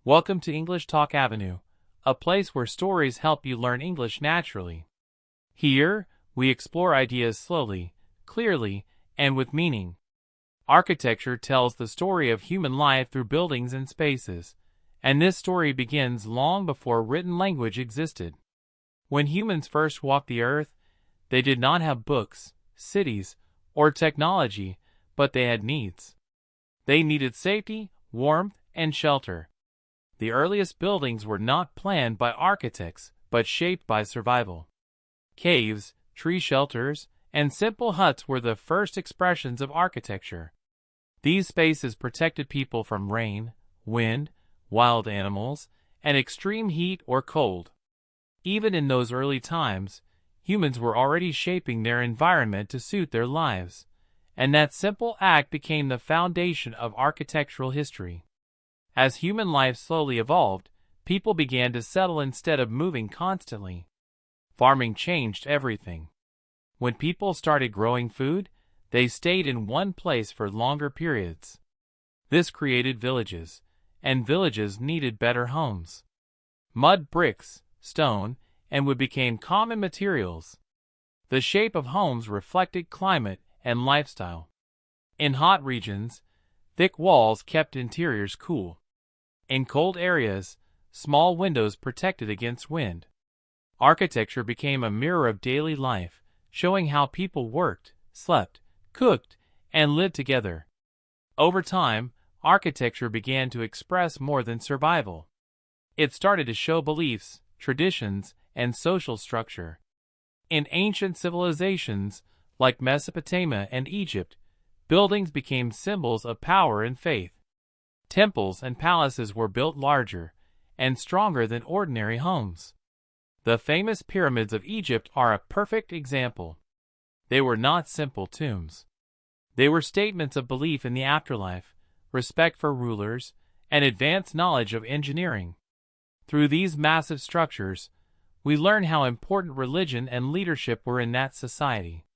Welcome to English Talk Avenue, a place where stories help you learn English naturally. Here, we explore ideas slowly, clearly, and with meaning. Architecture tells the story of human life through buildings and spaces, and this story begins long before written language existed. When humans first walked the earth, they did not have books, cities, or technology, but they had needs. They needed safety, warmth, and shelter. The earliest buildings were not planned by architects, but shaped by survival. Caves, tree shelters, and simple huts were the first expressions of architecture. These spaces protected people from rain, wind, wild animals, and extreme heat or cold. Even in those early times, humans were already shaping their environment to suit their lives, and that simple act became the foundation of architectural history. As human life slowly evolved, people began to settle instead of moving constantly. Farming changed everything. When people started growing food, they stayed in one place for longer periods. This created villages, and villages needed better homes. Mud, bricks, stone, and wood became common materials. The shape of homes reflected climate and lifestyle. In hot regions, thick walls kept interiors cool. In cold areas, small windows protected against wind. Architecture became a mirror of daily life, showing how people worked, slept, cooked, and lived together. Over time, architecture began to express more than survival. It started to show beliefs, traditions, and social structure. In ancient civilizations, like Mesopotamia and Egypt, buildings became symbols of power and faith. Temples and palaces were built larger and stronger than ordinary homes. The famous pyramids of Egypt are a perfect example. They were not simple tombs. They were statements of belief in the afterlife, respect for rulers, and advanced knowledge of engineering. Through these massive structures, we learn how important religion and leadership were in that society.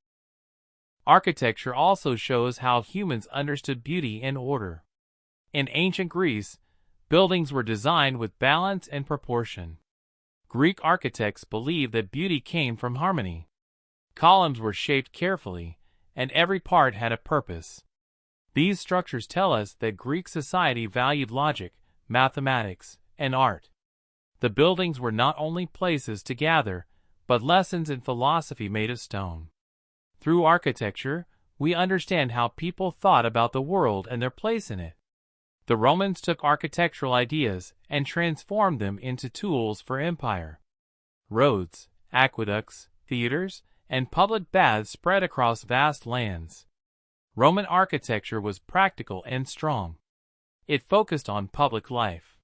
Architecture also shows how humans understood beauty and order. In ancient Greece, buildings were designed with balance and proportion. Greek architects believed that beauty came from harmony. Columns were shaped carefully, and every part had a purpose. These structures tell us that Greek society valued logic, mathematics, and art. The buildings were not only places to gather, but lessons in philosophy made of stone. Through architecture, we understand how people thought about the world and their place in it. The Romans took architectural ideas and transformed them into tools for empire. Roads, aqueducts, theaters, and public baths spread across vast lands. Roman architecture was practical and strong. It focused on public life.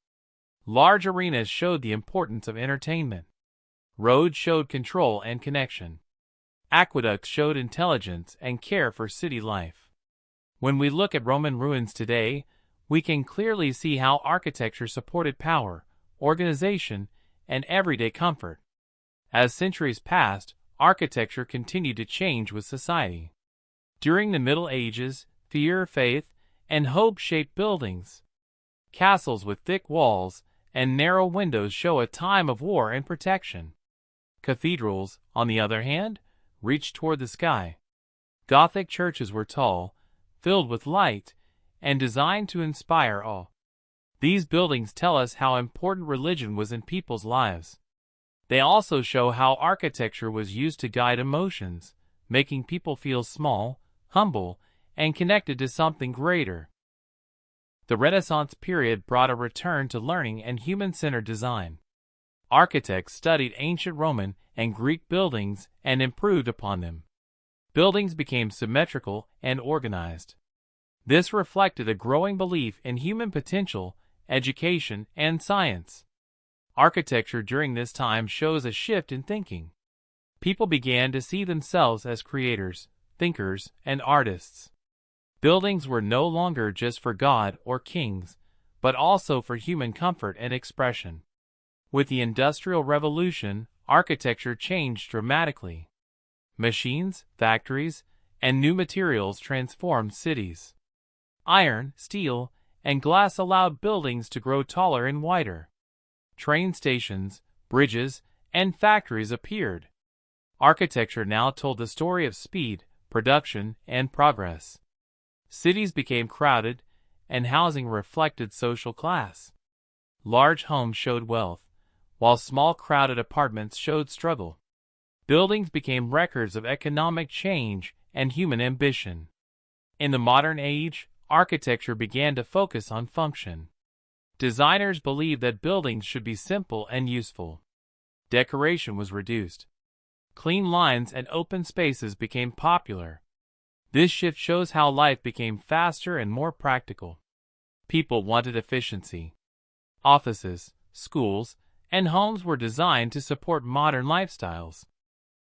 Large arenas showed the importance of entertainment. Roads showed control and connection. Aqueducts showed intelligence and care for city life. When we look at Roman ruins today, we can clearly see how architecture supported power, organization, and everyday comfort. As centuries passed, architecture continued to change with society. During the Middle Ages, fear, faith, and hope shaped buildings. Castles with thick walls and narrow windows show a time of war and protection. Cathedrals, on the other hand, reached toward the sky. Gothic churches were tall, filled with light, and designed to inspire awe. These buildings tell us how important religion was in people's lives. They also show how architecture was used to guide emotions, making people feel small, humble, and connected to something greater. The Renaissance period brought a return to learning and human-centered design. Architects studied ancient Roman and Greek buildings and improved upon them. Buildings became symmetrical and organized. This reflected a growing belief in human potential, education, and science. Architecture during this time shows a shift in thinking. People began to see themselves as creators, thinkers, and artists. Buildings were no longer just for God or kings, but also for human comfort and expression. With the Industrial Revolution, architecture changed dramatically. Machines, factories, and new materials transformed cities. Iron, steel, and glass allowed buildings to grow taller and wider. Train stations, bridges, and factories appeared. Architecture now told the story of speed, production, and progress. Cities became crowded, and housing reflected social class. Large homes showed wealth, while small crowded apartments showed struggle. Buildings became records of economic change and human ambition. In the modern age, architecture began to focus on function. Designers believed that buildings should be simple and useful. Decoration was reduced. Clean lines and open spaces became popular. This shift shows how life became faster and more practical. People wanted efficiency. Offices, schools, and homes were designed to support modern lifestyles.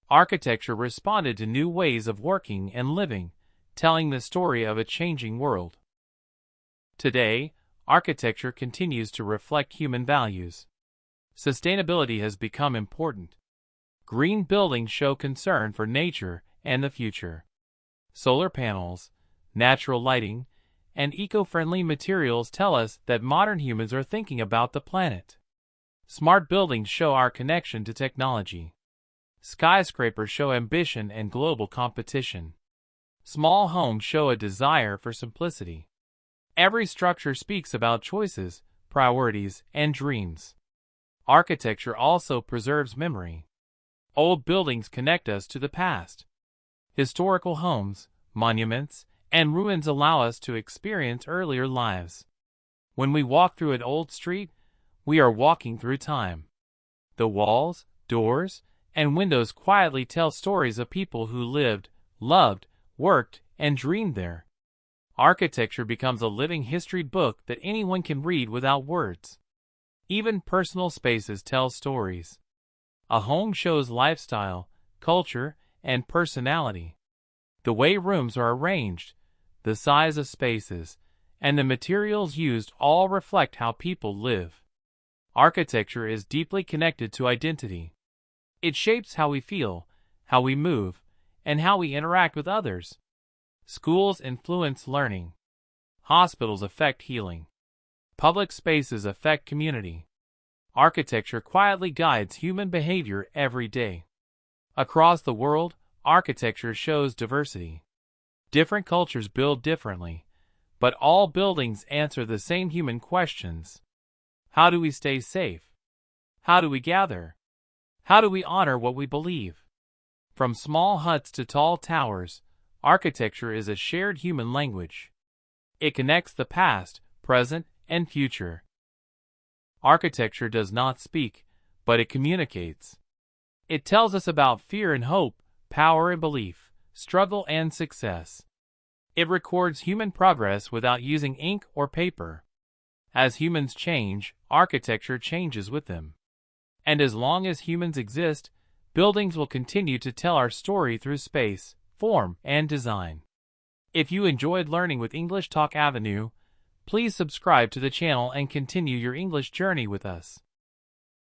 Architecture responded to new ways of working and living, telling the story of a changing world. Today, architecture continues to reflect human values. Sustainability has become important. Green buildings show concern for nature and the future. Solar panels, natural lighting, and eco-friendly materials tell us that modern humans are thinking about the planet. Smart buildings show our connection to technology. Skyscrapers show ambition and global competition. Small homes show a desire for simplicity. Every structure speaks about choices, priorities, and dreams. Architecture also preserves memory. Old buildings connect us to the past. Historical homes, monuments, and ruins allow us to experience earlier lives. When we walk through an old street, we are walking through time. The walls, doors, and windows quietly tell stories of people who lived, loved, worked, and dreamed there. Architecture becomes a living history book that anyone can read without words. Even personal spaces tell stories. A home shows lifestyle, culture, and personality. The way rooms are arranged, the size of spaces, and the materials used all reflect how people live. Architecture is deeply connected to identity. It shapes how we feel, how we move, and how we interact with others. Schools influence learning. Hospitals affect healing. Public spaces affect community. Architecture quietly guides human behavior every day. Across the world, architecture shows diversity. Different cultures build differently, but all buildings answer the same human questions. How do we stay safe? How do we gather? How do we honor what we believe? From small huts to tall towers, architecture is a shared human language. It connects the past, present, and future. Architecture does not speak, but it communicates. It tells us about fear and hope, power and belief, struggle and success. It records human progress without using ink or paper. As humans change, architecture changes with them. And as long as humans exist, buildings will continue to tell our story through space, form, and design. If you enjoyed learning with English Talk Avenue, please subscribe to the channel and continue your English journey with us.